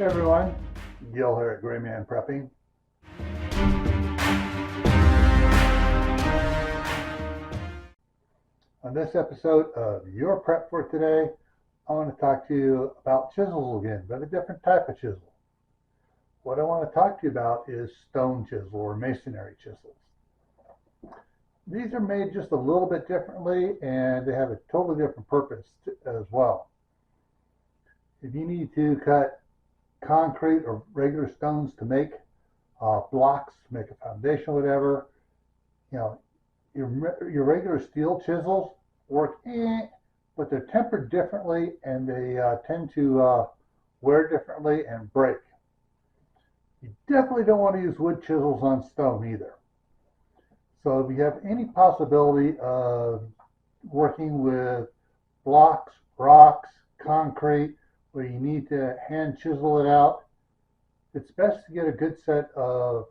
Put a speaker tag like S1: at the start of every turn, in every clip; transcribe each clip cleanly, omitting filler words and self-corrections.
S1: everyone, Gil here at graymanprepping. On this episode of Your Prep for Today, I want to talk to you about chisels again, but a different type of chisel. What I want to talk to you about is stone chisel or masonry chisels. These are made just a little bit differently and they have a totally different purpose as well. If you need to cut concrete or regular stones to make blocks, to make a foundation, whatever, you know, your regular steel chisels work, but they're tempered differently and they tend to wear differently and break. You definitely don't want to use wood chisels on stone either. So if you have any possibility of working with blocks, rocks, concrete, where you need to hand chisel it out, it's best to get a good set of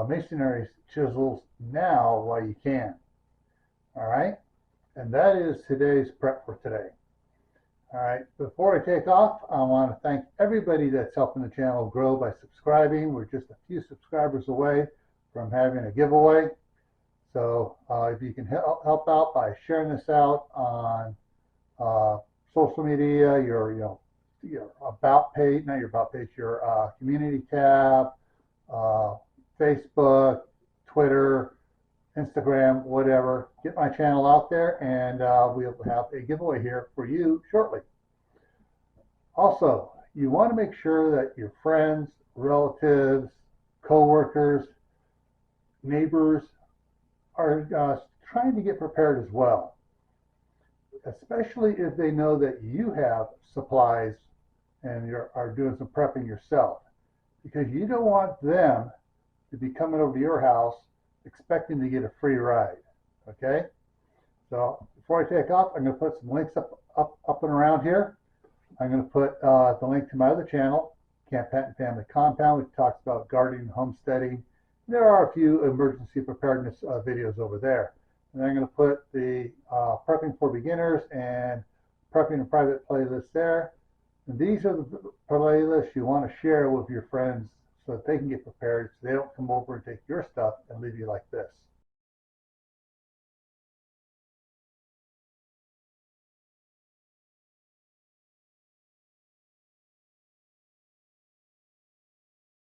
S1: masonry chisels now while you can. All right, and that is today's prep for today. All right, before I take off, I want to thank everybody that's helping the channel grow by subscribing. We're just a few subscribers away from having a giveaway. So if you can help out by sharing this out on social media, your about page, not your about page, your community tab, Facebook, Twitter, Instagram, whatever. Get my channel out there, and we'll have a giveaway here for you shortly. Also, you want to make sure that your friends, relatives, co-workers, neighbors are trying to get prepared as well, especially if they know that you have supplies and you are doing some prepping yourself, because you don't want them to be coming over to your house expecting to get a free ride. Okay, so before I take off, I'm going to put some links up and around here. I'm going to put the link to my other channel, Camp Pet and Family Compound, which talks about gardening and homesteading. There are a few emergency preparedness videos over there. And I'm going to put the Prepping for Beginners and Prepping in Private playlist there. And these are the playlists you want to share with your friends so that they can get prepared, so they don't come over and take your stuff and leave you like this.